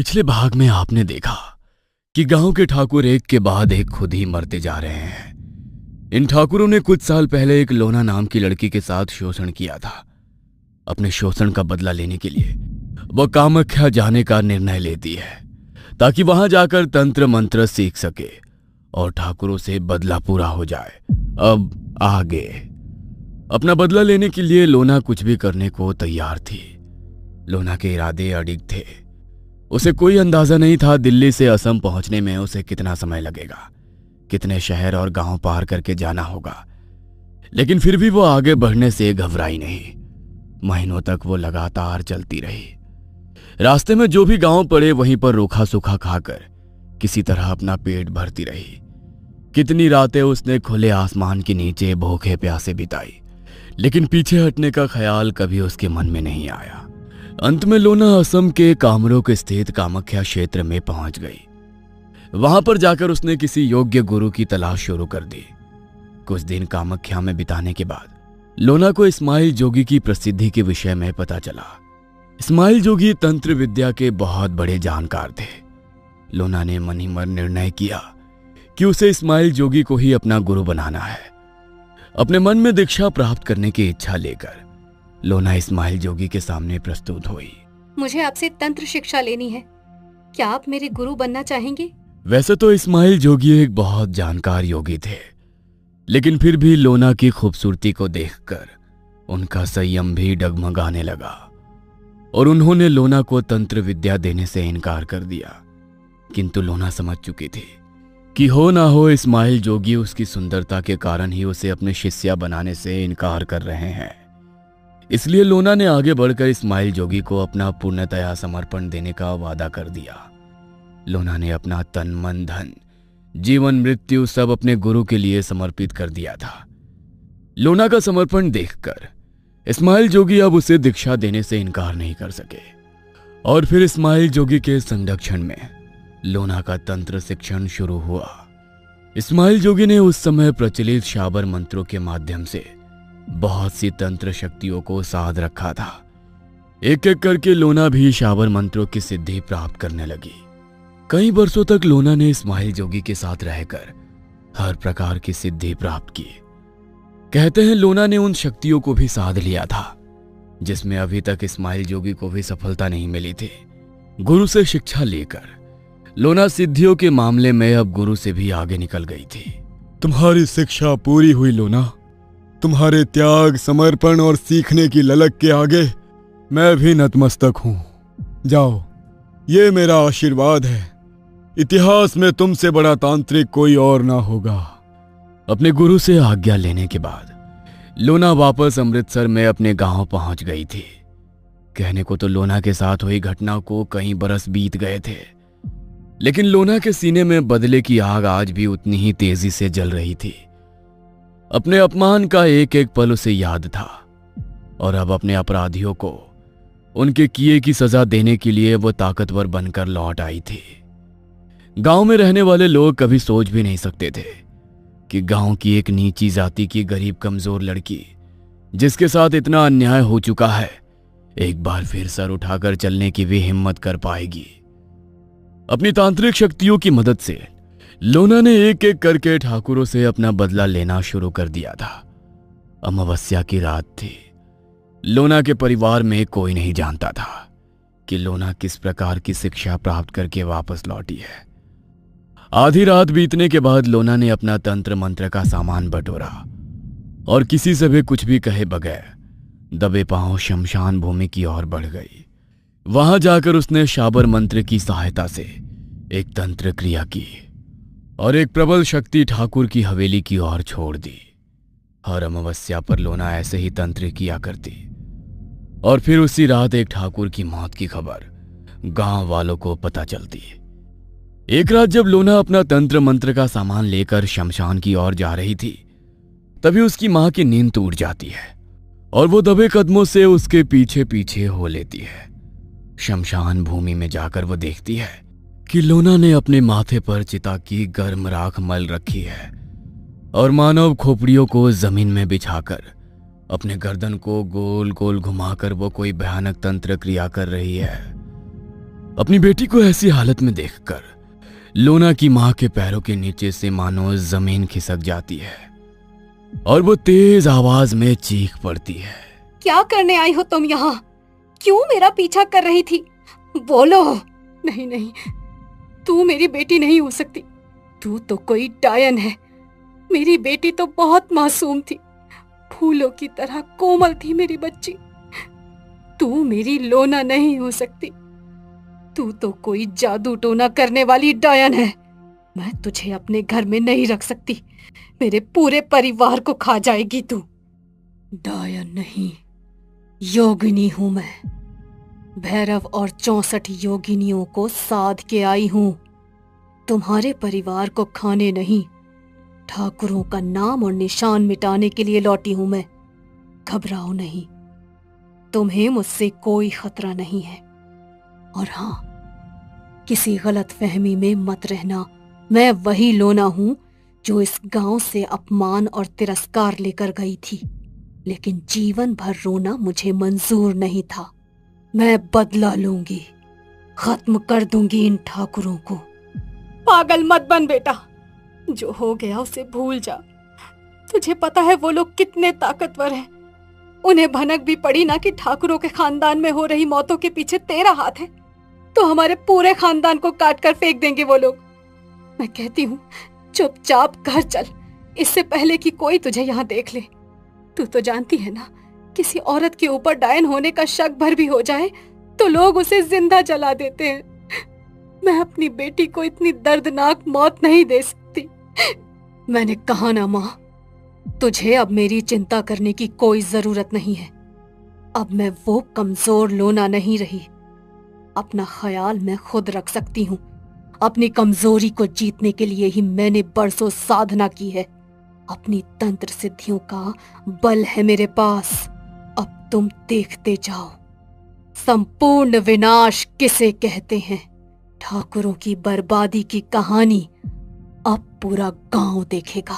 पिछले भाग में आपने देखा कि गांव के ठाकुर एक के बाद एक खुद ही मरते जा रहे हैं। इन ठाकुरों ने कुछ साल पहले एक लोना नाम की लड़की के साथ शोषण किया था। अपने शोषण का बदला लेने के लिए वह कामाख्या जाने का निर्णय लेती है ताकि वहां जाकर तंत्र मंत्र सीख सके और ठाकुरों से बदला पूरा हो जाए। अब आगे अपना बदला लेने के लिए लोना कुछ भी करने को तैयार थी। लोना के इरादे अडिग थे। उसे कोई अंदाजा नहीं था दिल्ली से असम पहुंचने में उसे कितना समय लगेगा, कितने शहर और गांव पार करके जाना होगा। लेकिन फिर भी वो आगे बढ़ने से घबराई नहीं। महीनों तक वो लगातार चलती रही। रास्ते में जो भी गांव पड़े वहीं पर रूखा सूखा खाकर किसी तरह अपना पेट भरती रही। कितनी रातें उसने खुले आसमान के नीचे भूखे प्यासे बिताई, लेकिन पीछे हटने का ख्याल कभी उसके मन में नहीं आया। अंत में लोना असम के कामरूप स्थित कामाख्या क्षेत्र में पहुंच गई। वहां पर जाकर उसने किसी योग्य गुरु की तलाश शुरू कर दी। कुछ दिन कामाख्या में बिताने के बाद लोना को इस्माइल जोगी की प्रसिद्धि के विषय में पता चला। इस्माइल जोगी तंत्र विद्या के बहुत बड़े जानकार थे। लोना ने मन ही मन निर्णय किया कि उसे इस्माइल जोगी को ही अपना गुरु बनाना है। अपने मन में दीक्षा प्राप्त करने की इच्छा लेकर लोना इस्माइल जोगी के सामने प्रस्तुत हुई। मुझे आपसे तंत्र शिक्षा लेनी है, क्या आप मेरे गुरु बनना चाहेंगे? वैसे तो इस्माइल जोगी एक बहुत जानकार योगी थे, लेकिन फिर भी लोना की खूबसूरती को देखकर उनका संयम भी डगमगाने लगा और उन्होंने लोना को तंत्र विद्या देने से इनकार कर दिया। किंतु लोना समझ चुकी थी कि हो ना हो इस्माइल जोगी उसकी सुंदरता के कारण ही उसे अपने शिष्या बनाने से इनकार कर रहे हैं। इसलिए लोना ने आगे बढ़कर इस्माइल जोगी को अपना पूर्णतया समर्पण देने का वादा कर दिया। लोना ने अपना तन मन धन जीवन मृत्यु सब अपने गुरु के लिए समर्पित कर दिया था। लोना का समर्पण देखकर इस्माइल जोगी अब उसे दीक्षा देने से इनकार नहीं कर सके और फिर इस्माइल जोगी के संरक्षण में लोना का तंत्र शिक्षण शुरू हुआ। इस्माइल जोगी ने उस समय प्रचलित शाबर मंत्रों के माध्यम से बहुत सी तंत्र शक्तियों को साध रखा था। एक एक करके लोना भी शाबर मंत्रों की सिद्धि प्राप्त करने लगी। कई वर्षों तक लोना ने इस्माइल जोगी के साथ रहकर हर प्रकार की सिद्धि प्राप्त की। कहते हैं लोना ने उन शक्तियों को भी साध लिया था जिसमें अभी तक इस्माइल जोगी को भी सफलता नहीं मिली थी। गुरु से शिक्षा लेकर लोना सिद्धियों के मामले में अब गुरु से भी आगे निकल गई थी। तुम्हारी शिक्षा पूरी हुई लोना। तुम्हारे त्याग, समर्पण और सीखने की ललक के आगे मैं भी नतमस्तक हूं। जाओ, ये मेरा आशीर्वाद है। इतिहास में तुमसे बड़ा तांत्रिक कोई और ना होगा। अपने गुरु से आज्ञा लेने के बाद लोना वापस अमृतसर में अपने गांव पहुंच गई थी। कहने को तो लोना के साथ हुई घटना को कई बरस बीत गए थे, लेकिन लोना के सीने में बदले की आग आज भी उतनी ही तेजी से जल रही थी। अपने अपमान का एक एक पल उसे याद था और अब अपने अपराधियों को उनके किए की सजा देने के लिए वो ताकतवर बनकर लौट आई थी। गांव में रहने वाले लोग कभी सोच भी नहीं सकते थे कि गांव की एक नीची जाति की गरीब कमजोर लड़की जिसके साथ इतना अन्याय हो चुका है, एक बार फिर सर उठाकर चलने की भी हिम्मत कर पाएगी। अपनी तांत्रिक शक्तियों की मदद से लोना ने एक एक करके ठाकुरों से अपना बदला लेना शुरू कर दिया था। अमावस्या की रात थी। लोना के परिवार में कोई नहीं जानता था कि लोना किस प्रकार की शिक्षा प्राप्त करके वापस लौटी है। आधी रात बीतने के बाद लोना ने अपना तंत्र मंत्र का सामान बटोरा और किसी से भी कुछ भी कहे बगैर दबे पांव शमशान भूमि की ओर बढ़ गई। वहां जाकर उसने शाबर मंत्र की सहायता से एक तंत्र क्रिया की और एक प्रबल शक्ति ठाकुर की हवेली की ओर छोड़ दी। हर अमावस्या पर लोना ऐसे ही तंत्र किया करती और फिर उसी रात एक ठाकुर की मौत की खबर गांव वालों को पता चलती। एक रात जब लोना अपना तंत्र मंत्र का सामान लेकर शमशान की ओर जा रही थी, तभी उसकी मां की नींद टूट जाती है और वो दबे कदमों से उसके पीछे पीछे हो लेती है। शमशान भूमि में जाकर वो देखती है कि लोना ने अपने माथे पर चिता की गर्म राख मल रखी है और मानव खोपड़ियों को जमीन में बिछाकर अपने गर्दन को गोल गोल घुमाकर वो कोई भयानक तंत्र क्रिया कर रही है। अपनी बेटी को ऐसी हालत में देखकर लोना की मां के पैरों के नीचे से मानो जमीन खिसक जाती है और वो तेज आवाज में चीख पड़ती है। क्या करने आई हो तुम यहाँ? क्यों मेरा पीछा कर रही थी? बोलो। नहीं नहीं, तू मेरी बेटी नहीं हो सकती। तू तो कोई डायन है। मेरी बेटी तो बहुत मासूम थी, फूलों की तरह कोमल थी मेरी बच्ची। तू मेरी लोना नहीं हो सकती। तू तो कोई जादू टोना करने वाली डायन है। मैं तुझे अपने घर में नहीं रख सकती। मेरे पूरे परिवार को खा जाएगी तू। डायन नहीं, योगिनी हूं मैं। भैरव और 64 योगिनियों को साध के आई हूं। तुम्हारे परिवार को खाने नहीं, ठाकुरों का नाम और निशान मिटाने के लिए लौटी हूं मैं। घबराओ नहीं, तुम्हें मुझसे कोई खतरा नहीं है। और हाँ, किसी गलत फहमी में मत रहना। मैं वही लोना हूं जो इस गांव से अपमान और तिरस्कार लेकर गई थी, लेकिन जीवन भर रोना मुझे मंजूर नहीं था। मैं बदला लूंगी, खत्म कर दूंगी इन ठाकुरों को। पागल मत बन बेटा, जो हो गया उसे भूल जा। तुझे पता है वो लोग कितने ताकतवर हैं। उन्हें भनक भी पड़ी ना कि ठाकुरों के खानदान में हो रही मौतों के पीछे तेरा हाथ है, तो हमारे पूरे खानदान को काट कर फेंक देंगे वो लोग। मैं कहती हूँ चुपचाप घर चल, इससे पहले कि कोई तुझे यहाँ देख ले। तू तो जानती है ना, किसी औरत के ऊपर डायन होने का शक भर भी हो जाए तो लोग उसे जिंदा जला देते हैं। मैं अपनी बेटी को इतनी दर्दनाक मौत नहीं दे सकती। मैंने कहा ना माँ, तुझे अब मेरी चिंता करने की कोई जरूरत नहीं है। अब मैं वो कमजोर लोना नहीं रही। अपना ख्याल मैं खुद रख सकती हूँ। अपनी कमजोरी को जीतने के लिए ही मैंने बरसों साधना की है। अपनी तंत्र सिद्धियों का बल है मेरे पास। अब तुम देखते जाओ, संपूर्ण विनाश किसे कहते हैं। ठाकुरों की बर्बादी की कहानी अब पूरा गांव देखेगा।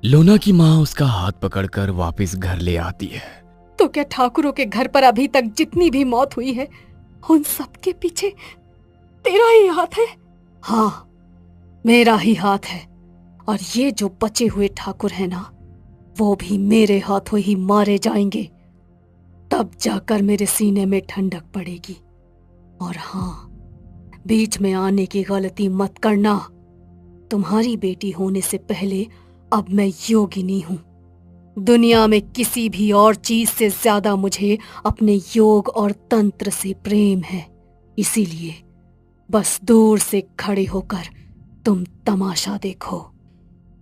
लोना की माँ उसका हाथ पकड़कर वापस घर ले आती है। तो क्या ठाकुरों के घर पर अभी तक जितनी भी मौत हुई है, उन सब के पीछे तेरा ही हाथ है? हाँ, मेरा ही हाथ है। और ये जो बचे हुए ठाकुर हैं ना, वो भी मेरे हाथों ही मारे जाएंगे। तब जाकर मेरे सीने में ठंडक पड़ेगी। और हाँ, बीच में आने की गलती मत करना। तुम्हारी बेटी होने से पहले अब मैं योगिनी हूं। दुनिया में किसी भी और चीज से ज्यादा मुझे अपने योग और तंत्र से प्रेम है। इसीलिए बस दूर से खड़े होकर तुम तमाशा देखो।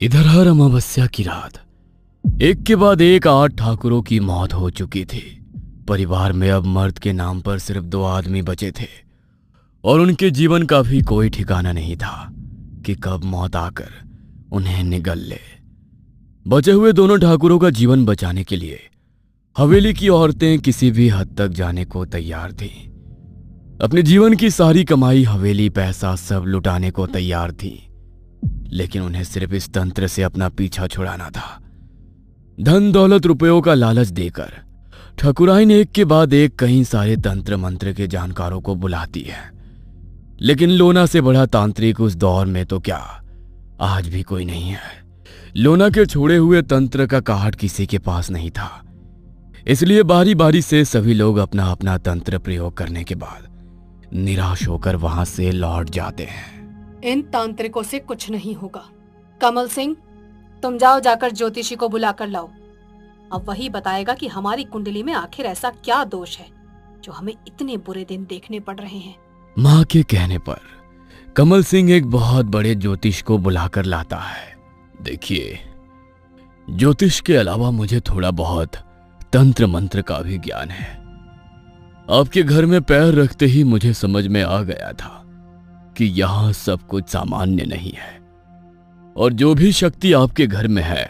इधर हर अमावस्या की रात एक के बाद एक 8 ठाकुरों की मौत हो चुकी थी। परिवार में अब मर्द के नाम पर सिर्फ 2 आदमी बचे थे और उनके जीवन का भी कोई ठिकाना नहीं था कि कब मौत आकर उन्हें निगल ले। बचे हुए दोनों ठाकुरों का जीवन बचाने के लिए हवेली की औरतें किसी भी हद तक जाने को तैयार थीं। अपने जीवन की सारी कमाई, हवेली, पैसा सब लुटाने को तैयार थीं, लेकिन उन्हें सिर्फ इस तंत्र से अपना पीछा छुड़ाना था। धन दौलत रुपयों का लालच देकर ठाकुराइन एक के बाद एक कई सारे तंत्र मंत्र के जानकारों को बुलाती है, लेकिन लोना से बड़ा तांत्रिक उस दौर में तो क्या आज भी कोई नहीं है। लोना के छोड़े हुए तंत्र का काहट किसी के पास नहीं था, इसलिए बारी बारी से सभी लोग अपना अपना तंत्र प्रयोग करने के बाद निराश होकर वहां से लौट जाते हैं। इन तांत्रिकों से कुछ नहीं होगा। कमल सिंह, तुम जाओ, जाकर ज्योतिषी को बुला कर लाओ। अब वही बताएगा कि हमारी कुंडली में आखिर ऐसा क्या दोष है जो हमें इतने बुरे दिन देखने पड़ रहे हैं। माँ के कहने पर कमल सिंह एक बहुत बड़े ज्योतिष को बुलाकर लाता है। देखिए, ज्योतिष के अलावा मुझे थोड़ा बहुत तंत्र मंत्र का भी ज्ञान है। आपके घर में पैर रखते ही मुझे समझ में आ गया था कि यहां सब कुछ सामान्य नहीं है और जो भी शक्ति आपके घर में है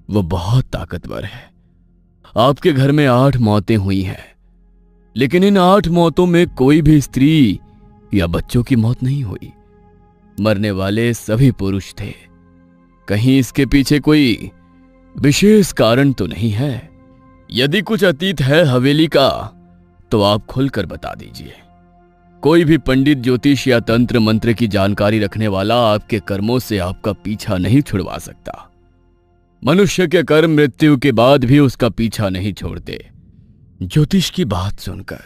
वो बहुत ताकतवर है। आपके घर में 8 मौतें हुई हैं, लेकिन इन 8 मौतों में कोई भी स्त्री या बच्चों की मौत नहीं हुई। मरने वाले सभी पुरुष थे। कहीं इसके पीछे कोई विशेष कारण तो नहीं है? यदि कुछ अतीत है हवेली का तो आप खुलकर बता दीजिए। कोई भी पंडित, ज्योतिष या तंत्र मंत्र की जानकारी रखने वाला आपके कर्मों से आपका पीछा नहीं छुड़वा सकता। मनुष्य के कर्म मृत्यु के बाद भी उसका पीछा नहीं छोड़ते। ज्योतिष की बात सुनकर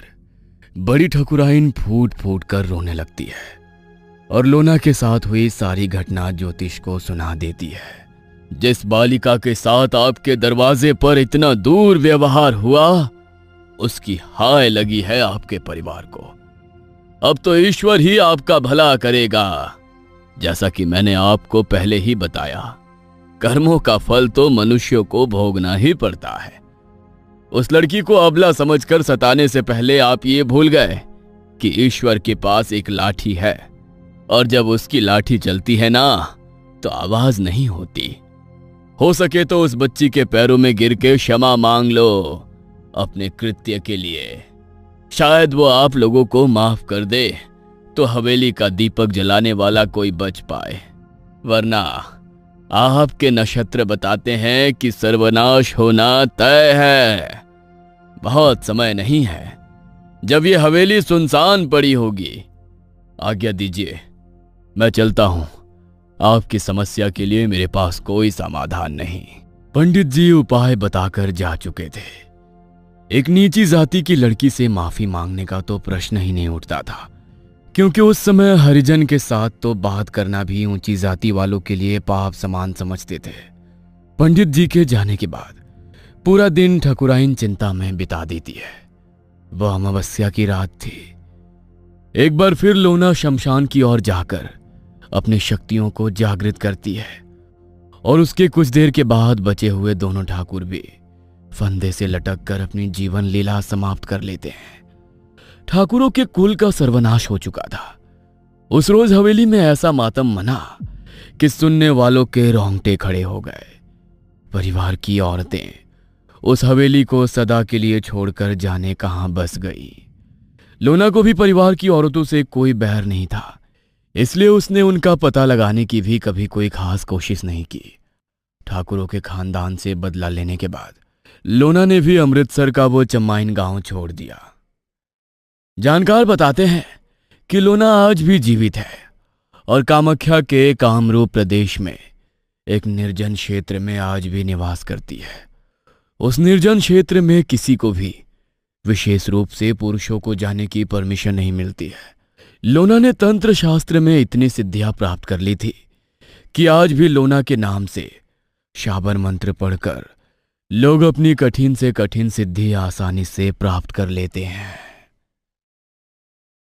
बड़ी ठकुराइन फूट फूट कर रोने लगती है और लोना के साथ हुई सारी घटना ज्योतिष को सुना देती है। जिस बालिका के साथ आपके दरवाजे पर इतना दूर व्यवहार हुआ, उसकी हाय लगी है आपके परिवार को। अब तो ईश्वर ही आपका भला करेगा। जैसा कि मैंने आपको पहले ही बताया, कर्मों का फल तो मनुष्यों को भोगना ही पड़ता है। उस लड़की को अबला समझकर सताने से पहले आप ये भूल गए कि ईश्वर के पास एक लाठी है, और जब उसकी लाठी चलती है ना, तो आवाज नहीं होती। हो सके तो उस बच्ची के पैरों में गिर के क्षमा मांग लो अपने कृत्य के लिए। शायद वो आप लोगों को माफ कर दे तो हवेली का दीपक जलाने वाला कोई बच पाए, वरना आपके नक्षत्र बताते हैं कि सर्वनाश होना तय है। बहुत समय नहीं है जब ये हवेली सुनसान पड़ी होगी। आज्ञा दीजिए, मैं चलता हूं। आपकी समस्या के लिए मेरे पास कोई समाधान नहीं। पंडित जी उपाय बताकर जा चुके थे। एक नीची जाति की लड़की से माफी मांगने का तो प्रश्न ही नहीं उठता था, क्योंकि उस समय हरिजन के साथ तो बात करना भी ऊंची जाति वालों के लिए पाप समान समझते थे। पंडित जी के जाने के बाद पूरा दिन ठकुराइन चिंता में बिता देती है। वह अमावस्या की रात थी। एक बार फिर लोना शमशान की ओर जाकर अपनी शक्तियों को जागृत करती है, और उसके कुछ देर के बाद बचे हुए दोनों ठाकुर भी फंदे से लटक कर अपनी जीवन लीला समाप्त कर लेते हैं। ठाकुरों के कुल का सर्वनाश हो चुका था। उस रोज हवेली में ऐसा मातम मना कि सुनने वालों के रोंगटे खड़े हो गए। परिवार की औरतें उस हवेली को सदा के लिए छोड़कर जाने कहां बस गई। लोना को भी परिवार की औरतों से कोई बैर नहीं था, इसलिए उसने उनका पता लगाने की भी कभी कोई खास कोशिश नहीं की। ठाकुरों के खानदान से बदला लेने के बाद लोना ने भी अमृतसर का वो चम्माइन गांव छोड़ दिया। जानकार बताते हैं कि लोना आज भी जीवित है और कामाख्या के कामरूप प्रदेश में एक निर्जन क्षेत्र में आज भी निवास करती है। उस निर्जन क्षेत्र में किसी को भी विशेष रूप से पुरुषों को जाने की परमिशन नहीं मिलती है। लोना ने तंत्र शास्त्र में इतनी सिद्धियां प्राप्त कर ली थी कि आज भी लोना के नाम से शाबर मंत्र पढ़कर लोग अपनी कठिन से कठिन सिद्धि आसानी से प्राप्त कर लेते हैं।